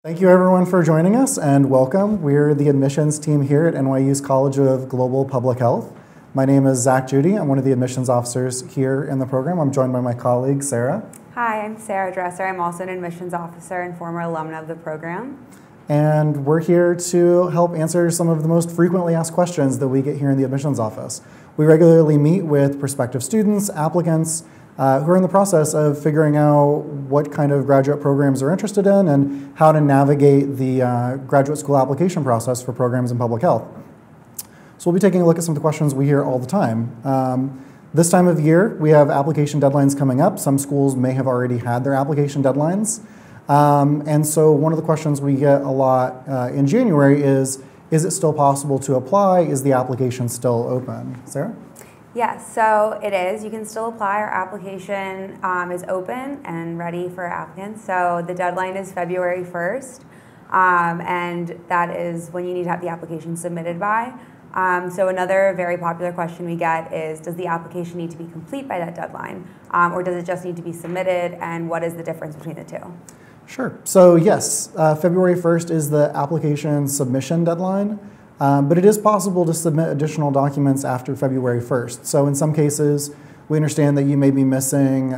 Thank you everyone for joining us and welcome. We're the admissions team here at NYU's College of Global Public Health. My name is Zach Judy. I'm one of the admissions officers here in the program. I'm joined by my colleague, Sarah. Hi, I'm Sarah Dresser. I'm also an admissions officer and former alumna of the program. And we're here to help answer some of the most frequently asked questions that we get here in the admissions office. We regularly meet with prospective students, applicants, who are in the process of figuring out what kind of graduate programs they're interested in and how to navigate the graduate school application process for programs in public health. So we'll be taking a look at some of the questions we hear all the time. This time of year, we have application deadlines coming up. Some schools may have already had their application deadlines. And so one of the questions we get a lot in January is it still possible to apply? Is the application still open? Sarah? Yes, so it is. You can still apply. Our application is open and ready for applicants. So the deadline is February 1st, and that is when you need to have the application submitted by. So another very popular question we get is, does the application need to be complete by that deadline, or does it just need to be submitted, and what is the difference between the two? Sure. So yes, February 1st is the application submission deadline. But it is possible to submit additional documents after February 1st. So in some cases, we understand that you may be missing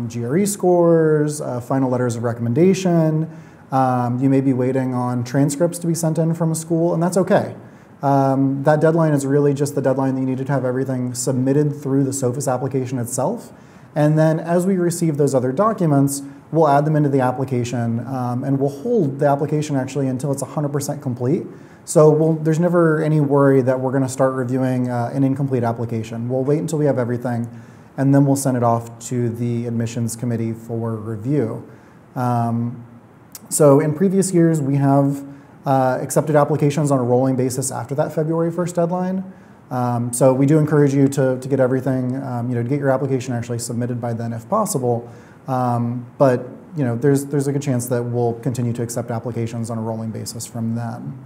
GRE scores, final letters of recommendation. You may be waiting on transcripts to be sent in from a school, and that's okay. That deadline is really just the deadline that you need to have everything submitted through the SOFIS application itself. And then as we receive those other documents, we'll add them into the application, and we'll hold the application actually until it's 100% complete. So there's never any worry that we're going to start reviewing an incomplete application. We'll wait until we have everything, and then we'll send it off to the admissions committee for review. So in previous years, we have accepted applications on a rolling basis after that February 1st deadline. So we do encourage you to get everything, to get your application actually submitted by then if possible. But there's a good chance that we'll continue to accept applications on a rolling basis from then.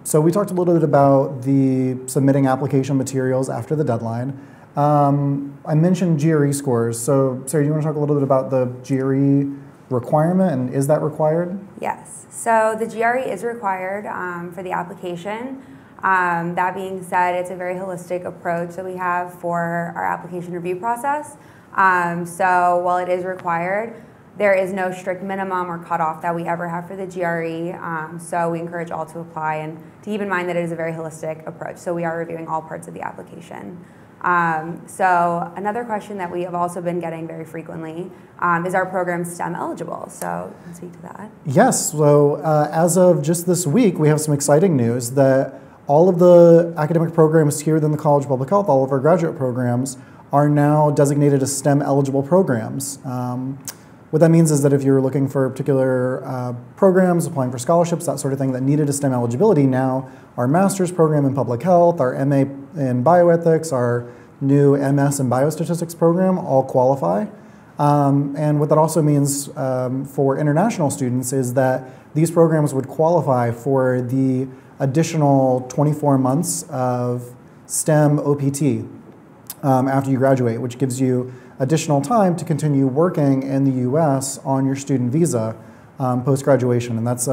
So we talked a little bit about the submitting application materials after the deadline. I mentioned GRE scores. So Sarah, do you want to talk a little bit about the GRE requirement, and is that required? Yes. So the GRE is required for the application. That being said, it's a very holistic approach that we have for our application review process. So while it is required, there is no strict minimum or cutoff that we ever have for the GRE, so we encourage all to apply and to keep in mind that it is a very holistic approach, so we are reviewing all parts of the application. So another question that we have also been getting very frequently is our program STEM eligible, so you can speak to that. Yes, so as of just this week, we have some exciting news that all of the academic programs here within the College of Public Health, all of our graduate programs, are now designated as STEM eligible programs. What that means is that if you're looking for particular programs, applying for scholarships, that sort of thing that needed a STEM eligibility, now our master's program in public health, our MA in bioethics, our new MS in biostatistics program all qualify. And what that also means for international students is that these programs would qualify for the additional 24 months of STEM OPT after you graduate, which gives you additional time to continue working in the US on your student visa post-graduation. And that's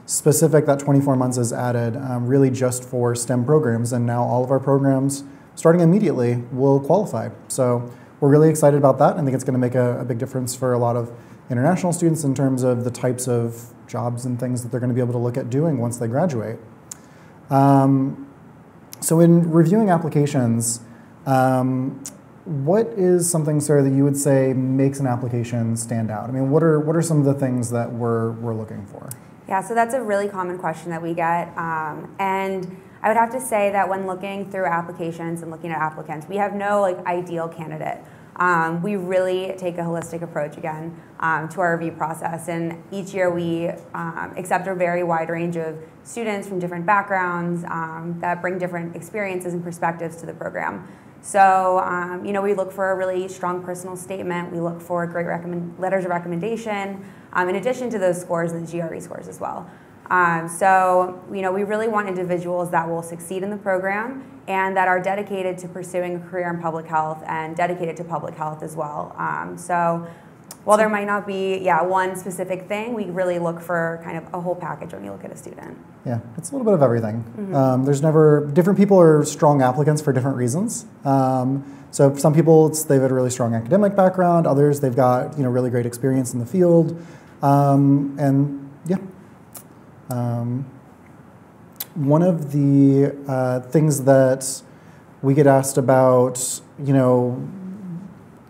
specific, that 24 months is added really just for STEM programs. And now all of our programs, starting immediately, will qualify. So we're really excited about that. I think it's going to make a big difference for a lot of international students in terms of the types of jobs and things that they're going to be able to look at doing once they graduate. So in reviewing applications, what is something, Sarah, that you would say makes an application stand out? I mean, what are some of the things that we're looking for? Yeah, so that's a really common question that we get. And I would have to say that when looking through applications and looking at applicants, we have no ideal candidate. We really take a holistic approach again to our review process. And each year we accept a very wide range of students from different backgrounds that bring different experiences and perspectives to the program. So, we look for a really strong personal statement. We look for great letters of recommendation, in addition to those scores and the GRE scores as well. So, we really want individuals that will succeed in the program and that are dedicated to pursuing a career in public health and dedicated to public health as well. So While there might not be, one specific thing, we really look for kind of a whole package when you look at a student. Yeah, it's a little bit of everything. Different people are strong applicants for different reasons. So for some people, they've had a really strong academic background. Others, they've got really great experience in the field. One of the things that we get asked about,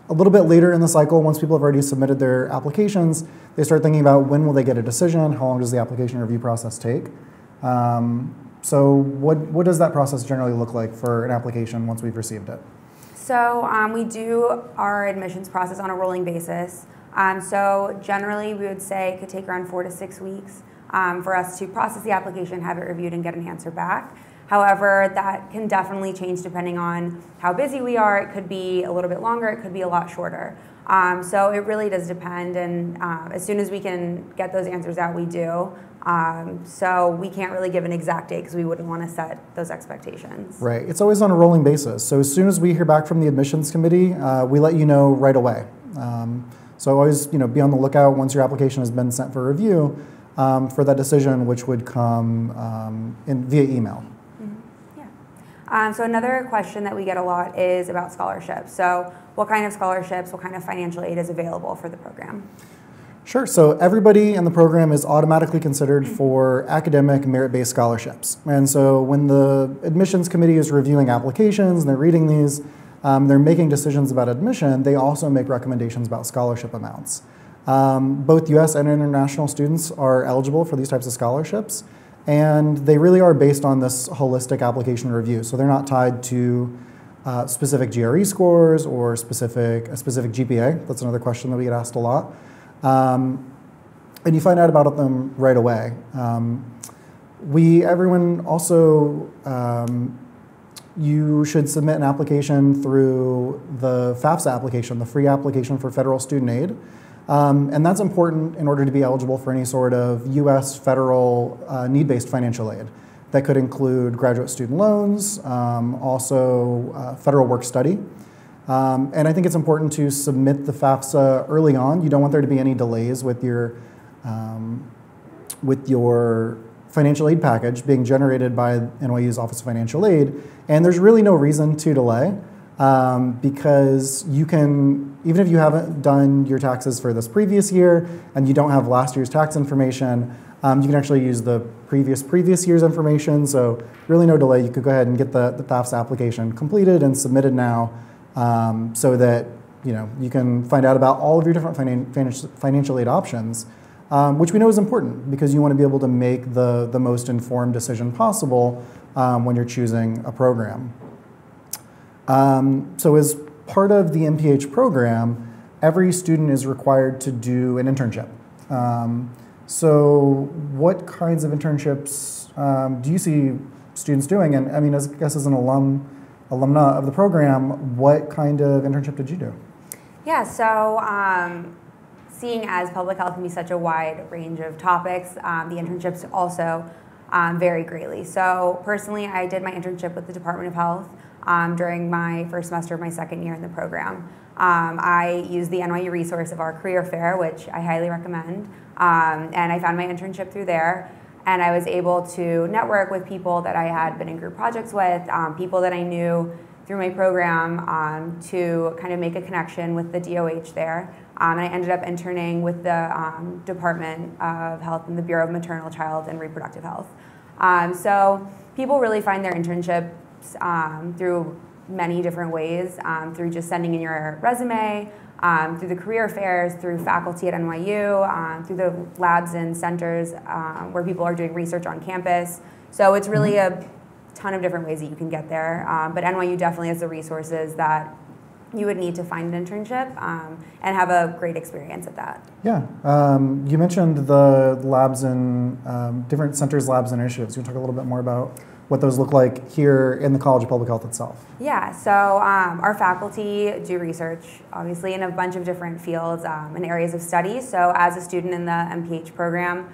a little bit later in the cycle, once people have already submitted their applications, they start thinking about when will they get a decision, how long does the application review process take. So what does that process generally look like for an application once we've received it? So we do our admissions process on a rolling basis. So generally we would say it could take around 4 to 6 weeks for us to process the application, have it reviewed, and get an answer back. However, that can definitely change depending on how busy we are. It could be a little bit longer, it could be a lot shorter. So it really does depend, and as soon as we can get those answers out, we do. So we can't really give an exact date because we wouldn't want to set those expectations. Right, it's always on a rolling basis. So as soon as we hear back from the admissions committee, we let you know right away. So always be on the lookout once your application has been sent for review for that decision, which would come via email. So another question that we get a lot is about scholarships. So what kind of scholarships, what kind of financial aid is available for the program? Sure, so everybody in the program is automatically considered for academic merit-based scholarships. And so when the admissions committee is reviewing applications and they're reading these, they're making decisions about admission, they also make recommendations about scholarship amounts. Both US and international students are eligible for these types of scholarships. And they really are based on this holistic application review. So they're not tied to specific GRE scores or a specific GPA. That's another question that we get asked a lot. And you find out about them right away. Everyone also, you should submit an application through the FAFSA application, the free application for federal student aid. And that's important in order to be eligible for any sort of US federal need-based financial aid. That could include graduate student loans, also federal work-study. And I think it's important to submit the FAFSA early on. You don't want there to be any delays with your financial aid package being generated by NYU's Office of Financial Aid. And there's really no reason to delay. Because you can, even if you haven't done your taxes for this previous year and you don't have last year's tax information, you can actually use the previous year's information. So really no delay. You could go ahead and get the FAFSA application completed and submitted now, so that you can find out about all of your different financial aid options, which we know is important because you want to be able to make the most informed decision possible when you're choosing a program. So as part of the Mph program, every student is required to do an internship. So what kinds of internships do you see students doing? And I mean, as an alumna of the program, what kind of internship did you do? Yeah, so seeing as public health can be such a wide range of topics, the internships also vary greatly. So personally, I did my internship with the Department of Health during my first semester of my second year in the program. I used the NYU resource of our career fair, which I highly recommend, and I found my internship through there. And I was able to network with people that I had been in group projects with, people that I knew through my program, to kind of make a connection with the DOH there. And I ended up interning with the Department of Health and the Bureau of Maternal, Child, and Reproductive Health. So people really find their internships through many different ways, through just sending in your resume, through the career fairs, through faculty at NYU, through the labs and centers where people are doing research on campus. So it's really a ton of different ways that you can get there. But NYU definitely has the resources that you would need to find an internship and have a great experience at that. Yeah, you mentioned the labs and different centers, labs, and initiatives. You want to talk a little bit more about what those look like here in the College of Public Health itself? Yeah, so our faculty do research, obviously, in a bunch of different fields and areas of study. So as a student in the Mph program,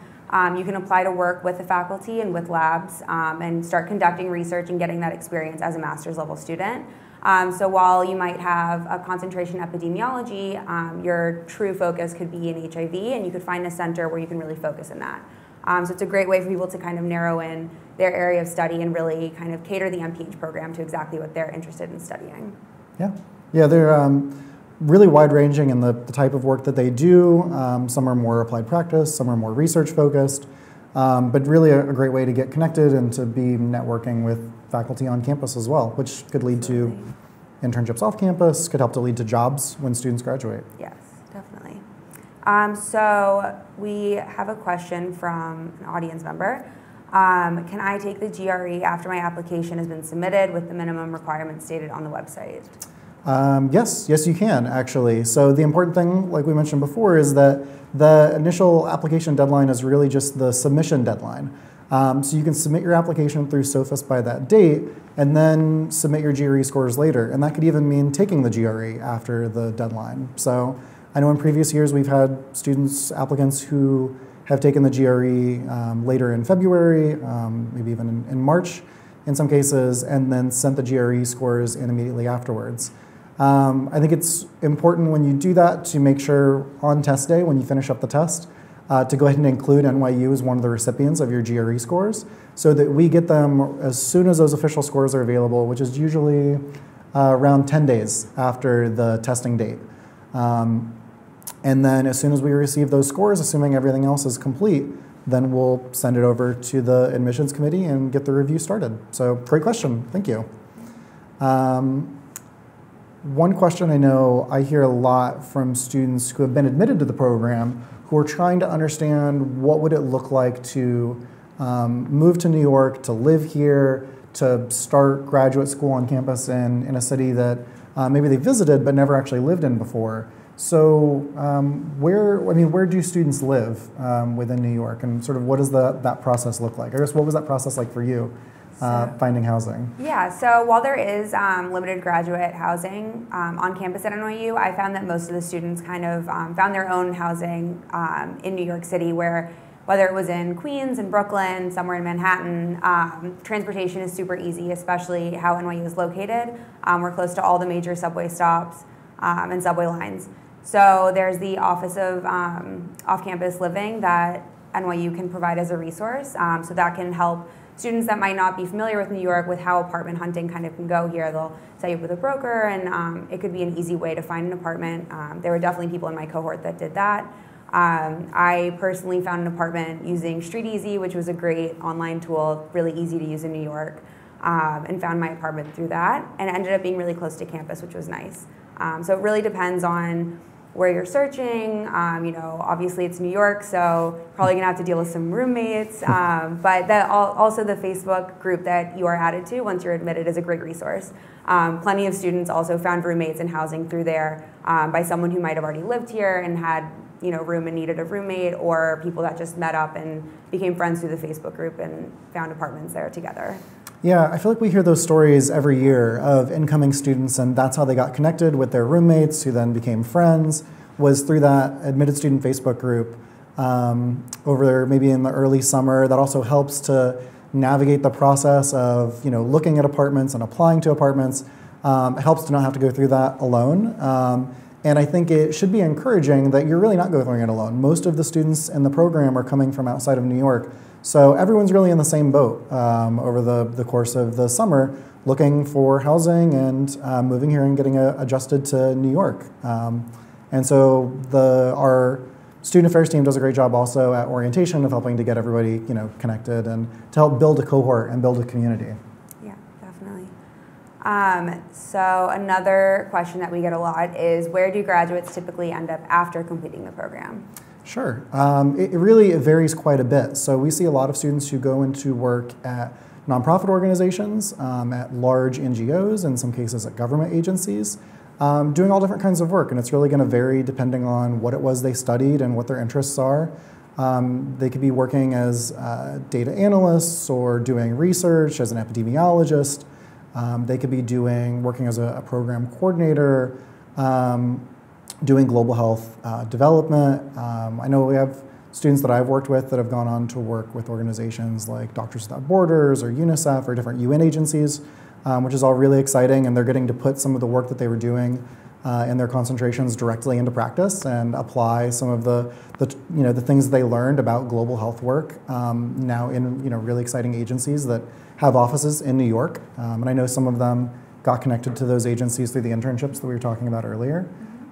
you can apply to work with the faculty and with labs and start conducting research and getting that experience as a master's level student. So while you might have a concentration in epidemiology, your true focus could be in HIV, and you could find a center where you can really focus in that. So it's a great way for people to kind of narrow in their area of study and really kind of cater the Mph program to exactly what they're interested in studying. Yeah, they're really wide-ranging in the type of work that they do. Some are more applied practice, some are more research-focused, but really a great way to get connected and to be networking with faculty on campus as well, which could lead to internships off campus, could help to lead to jobs when students graduate. Yes, definitely. So we have a question from an audience member. Can I take the GRE after my application has been submitted with the minimum requirements stated on the website? Yes, you can actually. So the important thing, like we mentioned before, is that the initial application deadline is really just the submission deadline. So you can submit your application through Sophus by that date and then submit your GRE scores later. And that could even mean taking the GRE after the deadline. So I know in previous years we've had students, applicants who have taken the GRE later in February, maybe even in March in some cases, and then sent the GRE scores in immediately afterwards. I think it's important when you do that to make sure on test day, when you finish up the test, to go ahead and include NYU as one of the recipients of your GRE scores so that we get them as soon as those official scores are available, which is usually around 10 days after the testing date. And then as soon as we receive those scores, assuming everything else is complete, then we'll send it over to the admissions committee and get the review started. So great question, thank you. One question I know I hear a lot from students who have been admitted to the program who are trying to understand what would it look like to move to New York, to live here, to start graduate school on campus in a city that maybe they visited but never actually lived in before. So where do students live within New York, and sort of what does that process look like? I guess what was that process like for you, finding housing? Yeah, so while there is limited graduate housing on campus at NYU, I found that most of the students kind of found their own housing in New York City, where whether it was in Queens, in Brooklyn, somewhere in Manhattan, transportation is super easy, especially how NYU is located. We're close to all the major subway stops and subway lines. So there's the Office of Off-Campus Living that NYU can provide as a resource. So that can help students that might not be familiar with New York with how apartment hunting kind of can go here. They'll set you up with a broker, and it could be an easy way to find an apartment. There were definitely people in my cohort that did that. I personally found an apartment using StreetEasy, which was a great online tool, really easy to use in New York, and found my apartment through that, and it ended up being really close to campus, which was nice. So it really depends on where you're searching. Obviously it's New York, so probably gonna have to deal with some roommates, but also the Facebook group that you are added to once you're admitted is a great resource. Plenty of students also found roommates and housing through there by someone who might have already lived here and had room and needed a roommate, or people that just met up and became friends through the Facebook group and found apartments there together. Yeah, I feel like we hear those stories every year of incoming students, and that's how they got connected with their roommates, who then became friends, was through that admitted student Facebook group over there, maybe in the early summer. That also helps to navigate the process of looking at apartments and applying to apartments. It helps to not have to go through that alone. And I think it should be encouraging that you're really not going through it alone. Most of the students in the program are coming from outside of New York. So everyone's really in the same boat over the course of the summer, looking for housing and moving here and getting adjusted to New York. And so our student affairs team does a great job also at orientation of helping to get everybody connected and to help build a cohort and build a community. Yeah, definitely. So another question that we get a lot is, where do graduates typically end up after completing the program? Sure. It really varies quite a bit. So we see a lot of students who go into work at nonprofit organizations, at large NGOs, in some cases at government agencies, doing all different kinds of work. And it's really going to vary depending on what it was they studied and what their interests are. They could be working as data analysts or doing research as an epidemiologist. They could be working as a program coordinator, doing global health development. I know we have students that I've worked with that have gone on to work with organizations like Doctors Without Borders or UNICEF or different UN agencies, which is all really exciting, and they're getting to put some of the work that they were doing in their concentrations directly into practice and apply some of the things they learned about global health work now in really exciting agencies that have offices in New York. And I know some of them got connected to those agencies through the internships that we were talking about earlier.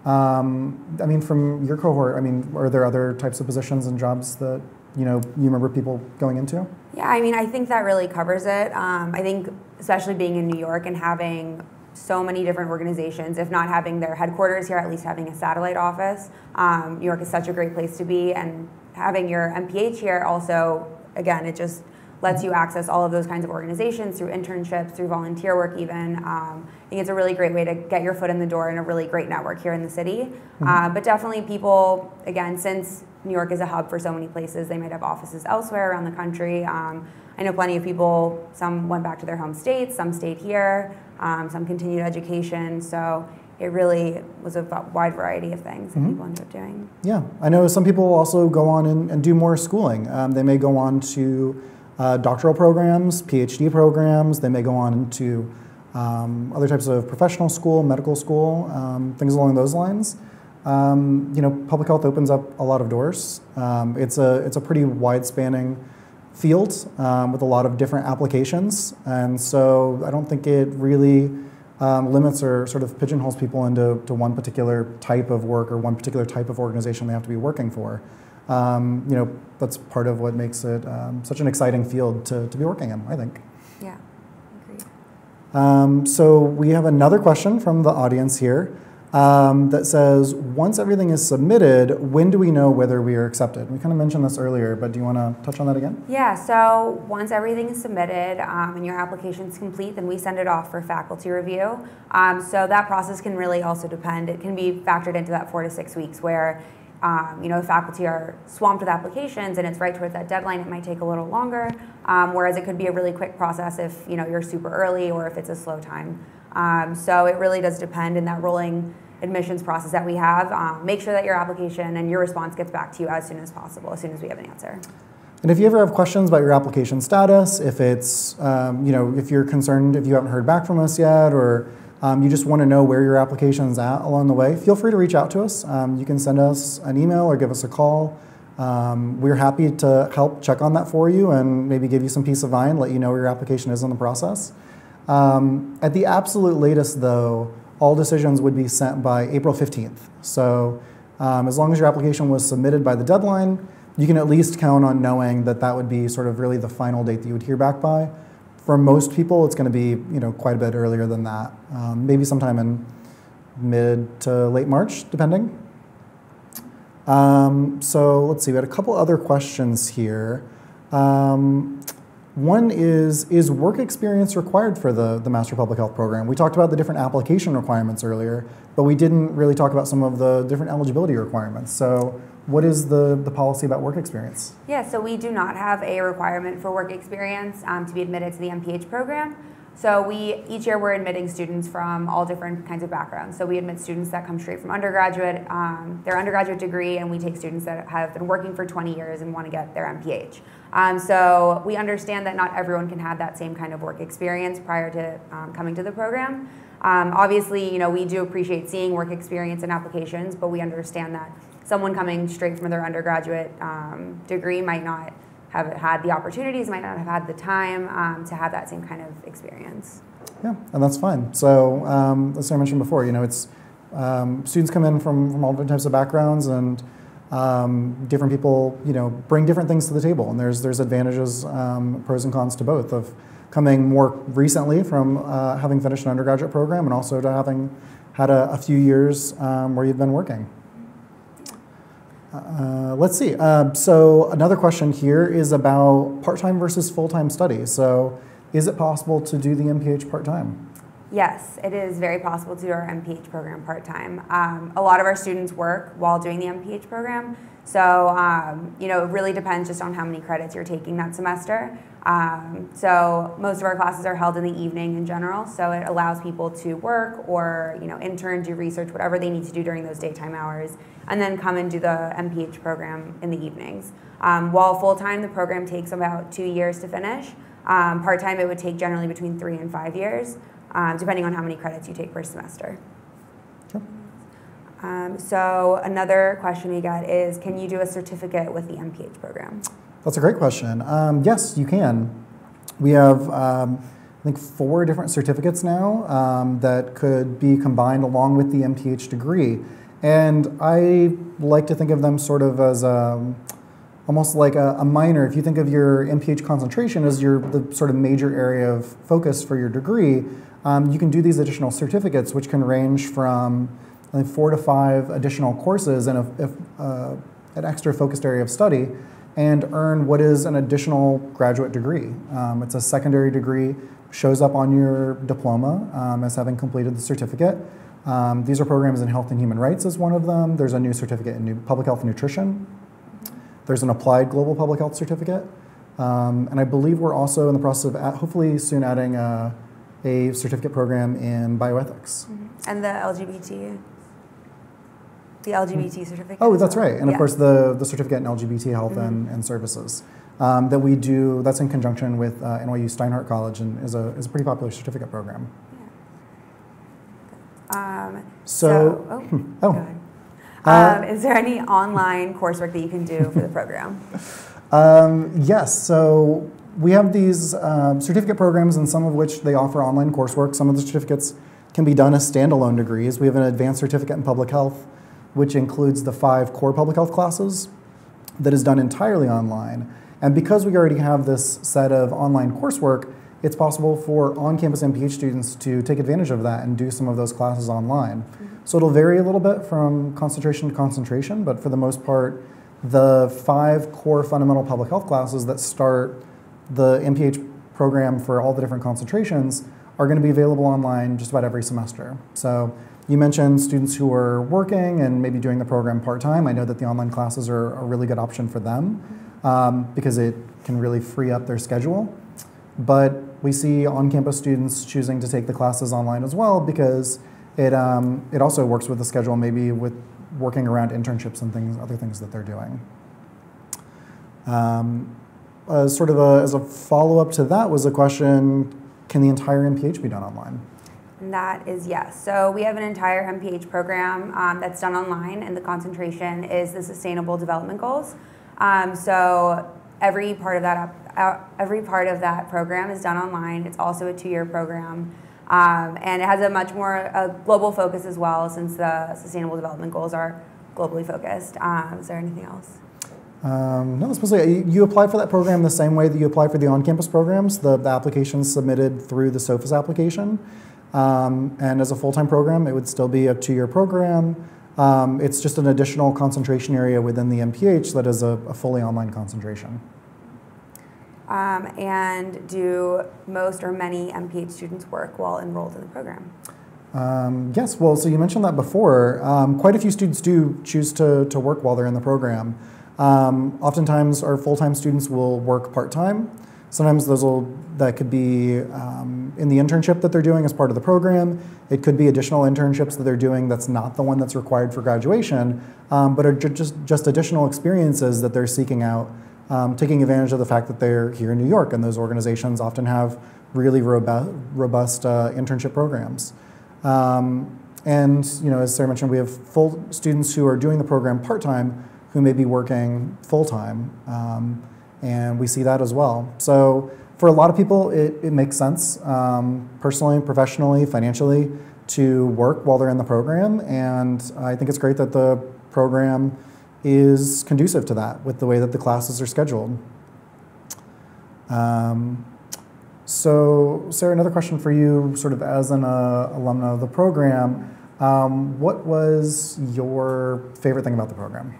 I mean, from your cohort, I mean, are there other types of positions and jobs that you remember people going into? Yeah, I mean, I think that really covers it. I think especially being in New York and having so many different organizations, if not having their headquarters here, at least having a satellite office. New York is such a great place to be, and having your MPH here also, again, it just lets you access all of those kinds of organizations through internships, through volunteer work even. I think it's a really great way to get your foot in the door in a really great network here in the city. But definitely people, again, since New York is a hub for so many places, they might have offices elsewhere around the country. I know plenty of people, some went back to their home states, some stayed here, some continued education. So it really was a wide variety of things that people ended up doing. Yeah, I know some people also go on and do more schooling. They may go on to doctoral programs, PhD programs. They may go on into other types of professional school, medical school, things along those lines. Public health opens up a lot of doors. It's a pretty wide-spanning field with a lot of different applications, and so I don't think it really limits or sort of pigeonholes people into one particular type of work or one particular type of organization they have to be working for. That's part of what makes it such an exciting field to be working in, I think. Yeah, agreed. So we have another question from the audience here that says, once everything is submitted, when do we know whether we are accepted? We kind of mentioned this earlier, but do you want to touch on that again? Yeah, so once everything is submitted and your application is complete, then we send it off for faculty review. So that process can really also depend. It can be factored into that 4 to 6 weeks where if faculty are swamped with applications and it's right towards that deadline, it might take a little longer, whereas it could be a really quick process if you're super early or if it's a slow time. So it really does depend in that rolling admissions process that we have. Make sure that your application and your response gets back to you as soon as possible, as soon as we have an answer. And if you ever have questions about your application status, if it's, if you're concerned, if you haven't heard back from us yet, or you just want to know where your application is at along the way, feel free to reach out to us. You can send us an email or give us a call. We're happy to help check on that for you and maybe give you some peace of mind, let you know where your application is in the process. At the absolute latest, though, all decisions would be sent by April 15th. So as long as your application was submitted by the deadline, you can at least count on knowing that that would be sort of really the final date that you would hear back by. For most people, it's going to be quite a bit earlier than that, maybe sometime in mid to late March, depending. So let's see, we had a couple other questions here. One is work experience required for the Master of Public Health program? We talked about the different application requirements earlier, but we didn't really talk about some of the different eligibility requirements. So what is the policy about work experience? Yeah, so we do not have a requirement for work experience to be admitted to the Mph program. So each year we're admitting students from all different kinds of backgrounds. So we admit students that come straight from undergraduate, their undergraduate degree, and we take students that have been working for 20 years and want to get their Mph. So we understand that not everyone can have that same kind of work experience prior to coming to the program. Obviously, we do appreciate seeing work experience in applications, but we understand that someone coming straight from their undergraduate degree might not have had the opportunities, might not have had the time to have that same kind of experience. Yeah, and that's fine. So as I mentioned before, it's students come in from all different types of backgrounds, and different people, bring different things to the table. And there's advantages, pros and cons to both, of coming more recently from having finished an undergraduate program and also to having had a few years where you've been working. Let's see. So another question here is about part-time versus full-time study. So is it possible to do the MPH part-time? Yes, it is very possible to do our MPH program part-time. A lot of our students work while doing the MPH program. So, it really depends just on how many credits you're taking that semester. So most of our classes are held in the evening in general. So it allows people to work or, intern, do research, whatever they need to do during those daytime hours, and then come and do the MPH program in the evenings. While full-time, the program takes about 2 years to finish. Part-time, it would take generally between 3 and 5 years, depending on how many credits you take per semester. Sure. So another question we got is, can you do a certificate with the Mph program? That's a great question. Yes, you can. We have, I think, 4 different certificates now that could be combined along with the Mph degree. And I like to think of them sort of as almost like a minor. If you think of your Mph concentration as the sort of major area of focus for your degree, you can do these additional certificates, which can range from, I think, 4 to 5 additional courses in an extra focused area of study, and earn what is an additional graduate degree. It's a secondary degree, shows up on your diploma as having completed the certificate. These are programs in health and human rights is one of them. There's a new certificate in public health and nutrition. There's an applied global public health certificate. And I believe we're also in the process of hopefully soon adding a certificate program in bioethics. Mm-hmm. And the LGBT certificate. Oh, that's right. And yeah. of course, the certificate in LGBT health mm-hmm. and services that we do, that's in conjunction with NYU Steinhardt College, and is a pretty popular certificate program. Yeah. Go ahead. Is there any online coursework that you can do for the program? Yes. So we have these certificate programs, and some of which they offer online coursework. Some of the certificates can be done as standalone degrees. We have an advanced certificate in public health, which includes the 5 core public health classes that is done entirely online. And because we already have this set of online coursework, it's possible for on-campus Mph students to take advantage of that and do some of those classes online. Mm-hmm. So it'll vary a little bit from concentration to concentration, but for the most part, the 5 core fundamental public health classes that start the Mph program for all the different concentrations are going to be available online just about every semester. So you mentioned students who are working and maybe doing the program part-time. I know that the online classes are a really good option for them because it can really free up their schedule. But we see on-campus students choosing to take the classes online as well because it also works with the schedule, maybe with working around internships and other things that they're doing. As a follow-up to that was a question, can the entire Mph be done online? And that is yes. So we have an entire Mph program that's done online, and the concentration is the Sustainable Development Goals. So every part of that program is done online. It's also a 2-year program, and it has a much more global focus as well, since the Sustainable Development Goals are globally focused. Is there anything else? No, supposedly you apply for that program the same way that you apply for the on-campus programs. The application is submitted through the SOFAS application. And as a full-time program, it would still be a 2-year program. It's just an additional concentration area within the Mph that is a fully online concentration. And do most or many Mph students work while enrolled in the program? Yes, well, so you mentioned that before. Quite a few students do choose to work while they're in the program. Oftentimes, our full-time students will work part-time. Sometimes that could be in the internship that they're doing as part of the program. It could be additional internships that they're doing that's not the one that's required for graduation, but are just additional experiences that they're seeking out, taking advantage of the fact that they're here in New York, and those organizations often have really robust internship programs. And as Sarah mentioned, we have full students who are doing the program part-time who may be working full-time. And we see that as well. So for a lot of people, it makes sense, personally, professionally, financially, to work while they're in the program. And I think it's great that the program is conducive to that with the way that the classes are scheduled. So Sarah, another question for you, sort of as an alumna of the program. What was your favorite thing about the program?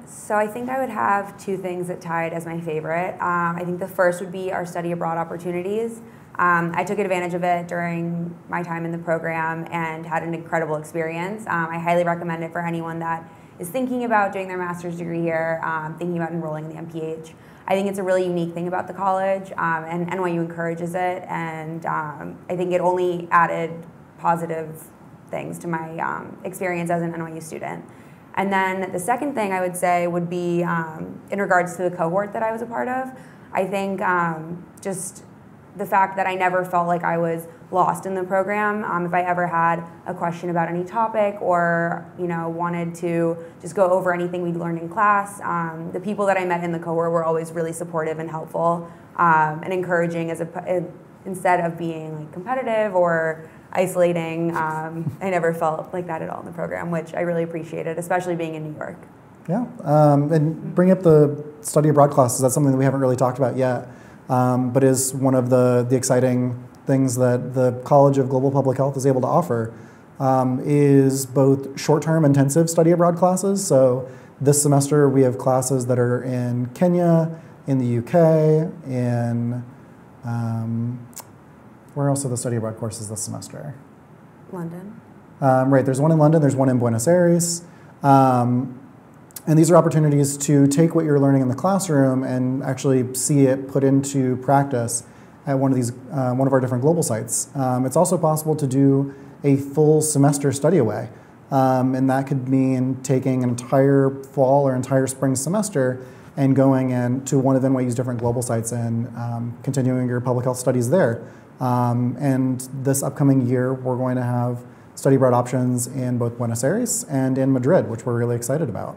So I think I would have 2 things that tied as my favorite. I think the first would be our study abroad opportunities. I took advantage of it during my time in the program and had an incredible experience. I highly recommend it for anyone that is thinking about doing their master's degree here, thinking about enrolling in the Mph. I think it's a really unique thing about the college, and NYU encourages it, and I think it only added positive things to my experience as an NYU student. And then the second thing I would say would be in regards to the cohort that I was a part of. I think just the fact that I never felt like I was lost in the program. If I ever had a question about any topic or wanted to just go over anything we'd learned in class, the people that I met in the cohort were always really supportive and helpful and encouraging instead of being like competitive or isolating. I never felt like that at all in the program, which I really appreciated, especially being in New York. Yeah, and bring up the study abroad classes. That's something that we haven't really talked about yet, but is one of the exciting things that the College of Global Public Health is able to offer, is both short-term intensive study abroad classes. So this semester we have classes that are in Kenya, in the UK, in, where else are the study abroad courses this semester? London. Right, there's one in London, there's one in Buenos Aires. And these are opportunities to take what you're learning in the classroom and actually see it put into practice at one of our different global sites. It's also possible to do a full semester study away. And that could mean taking an entire fall or entire spring semester and going to one of NYU's different global sites and continuing your public health studies there. And this upcoming year, we're going to have study abroad options in both Buenos Aires and in Madrid, which we're really excited about.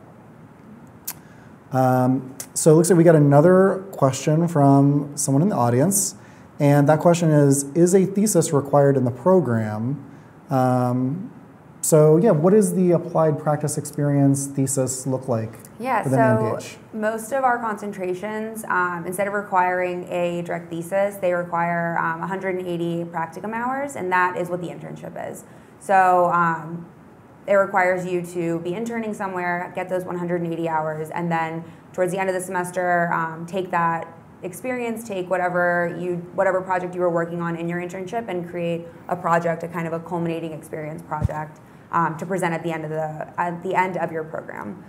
So it looks like we got another question from someone in the audience. And that question is a thesis required in the program? So yeah, what does the applied practice experience thesis look like within the MPH? Most of our concentrations, instead of requiring a direct thesis, they require 180 practicum hours, and that is what the internship is. So it requires you to be interning somewhere, get those 180 hours, and then towards the end of the semester, take that experience, take whatever project you were working on in your internship and create a project, a kind of a culminating experience project to present at the end of your program.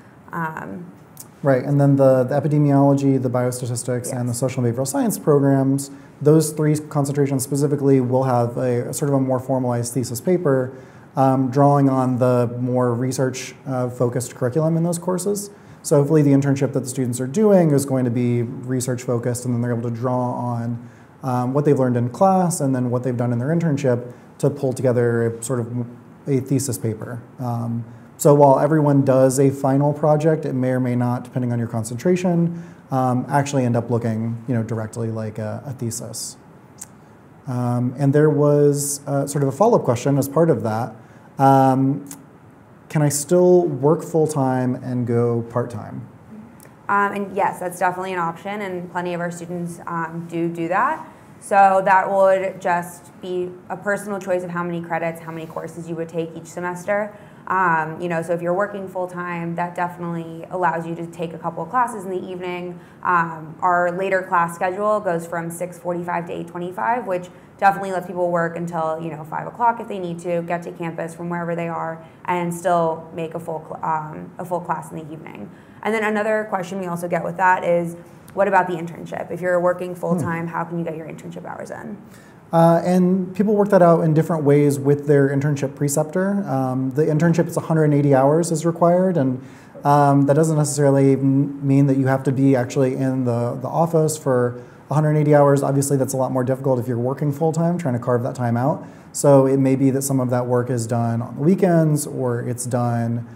Right, and then the epidemiology, the biostatistics, and the social and behavioral science programs, those three concentrations specifically will have a sort of a more formalized thesis paper drawing on the more research-focused curriculum in those courses. So hopefully the internship that the students are doing is going to be research-focused, and then they're able to draw on what they've learned in class and then what they've done in their internship to pull together sort of a thesis paper. So while everyone does a final project, it may or may not, depending on your concentration, actually end up looking directly like a thesis. And there was sort of a follow-up question as part of that. Can I still work full-time and go part-time? And yes, that's definitely an option, and plenty of our students do that. So that would just be a personal choice of how many credits, how many courses you would take each semester. So if you're working full-time, that definitely allows you to take a couple of classes in the evening. Our later class schedule goes from 6:45 to 8:25, which definitely lets people work until 5 o'clock if they need to, get to campus from wherever they are, and still make a full class in the evening. And then another question we also get with that is, what about the internship? If you're working full-time, how can you get your internship hours in? And people work that out in different ways with their internship preceptor. The internship is 180 hours is required, and that doesn't necessarily mean that you have to be actually in the office for 180 hours. Obviously, that's a lot more difficult if you're working full-time, trying to carve that time out. So it may be that some of that work is done on the weekends, or it's done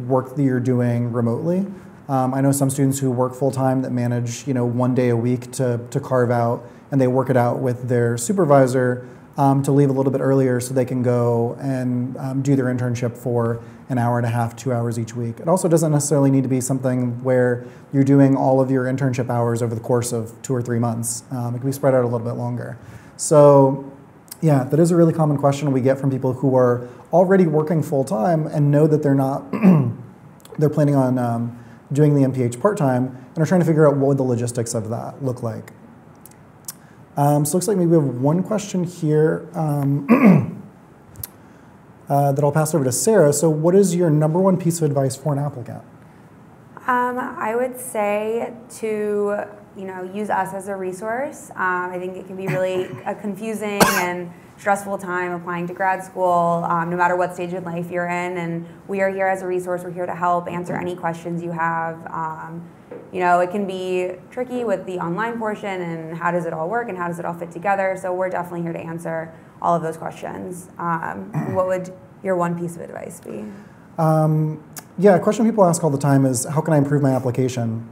work that you're doing remotely. I know some students who work full-time that manage, 1 day a week to carve out, and they work it out with their supervisor to leave a little bit earlier so they can go and do their internship for an hour and a half, 2 hours each week. It also doesn't necessarily need to be something where you're doing all of your internship hours over the course of 2 or 3 months. It can be spread out a little bit longer. So yeah, that is a really common question we get from people who are already working full-time and know that they're not, they're planning on doing the MPH part-time and are trying to figure out what would the logistics of that look like. So it looks like maybe we have one question here that I'll pass over to Sarah. So what is your #1 piece of advice for an applicant? I would say to use us as a resource. I think it can be really a confusing and stressful time applying to grad school, no matter what stage in life you're in. And we are here as a resource. We're here to help answer any questions you have. It can be tricky with the online portion and how does it all work and how does it all fit together. So we're definitely here to answer all of those questions. What would your one piece of advice be? A question people ask all the time is, how can I improve my application?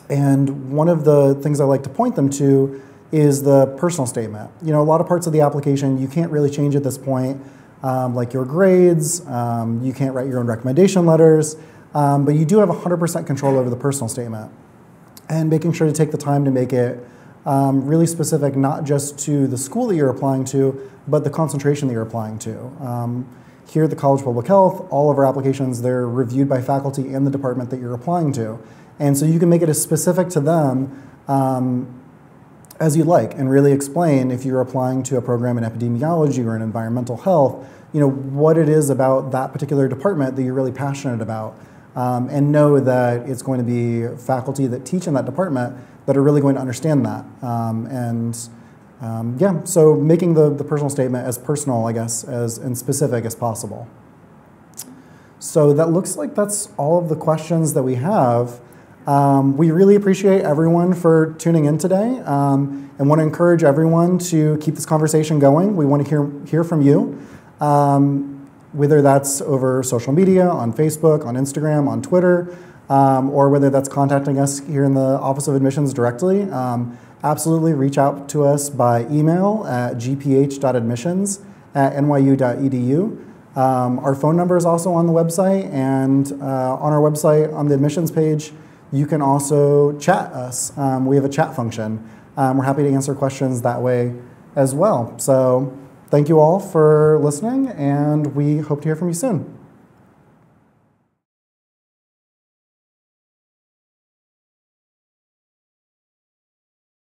And one of the things I like to point them to is the personal statement. A lot of parts of the application you can't really change at this point, like your grades, you can't write your own recommendation letters, but you do have 100% control over the personal statement. And making sure to take the time to make it really specific, not just to the school that you're applying to, but the concentration that you're applying to. Here at the College of Public Health, all of our applications, they're reviewed by faculty in the department that you're applying to. And so you can make it as specific to them as you like, and really explain, if you're applying to a program in epidemiology or in environmental health, what it is about that particular department that you're really passionate about. And know that it's going to be faculty that teach in that department that are really going to understand that. So making the personal statement as personal, I guess, and specific as possible. So that looks like that's all of the questions that we have. We really appreciate everyone for tuning in today, and want to encourage everyone to keep this conversation going. We want to hear from you, whether that's over social media, on Facebook, on Instagram, on Twitter, or whether that's contacting us here in the Office of Admissions directly. Absolutely reach out to us by email at gph.admissions@nyu.edu. Our phone number is also on the website, and on our website, on the admissions page, you can also chat us. We have a chat function. We're happy to answer questions that way as well. So thank you all for listening, and we hope to hear from you soon.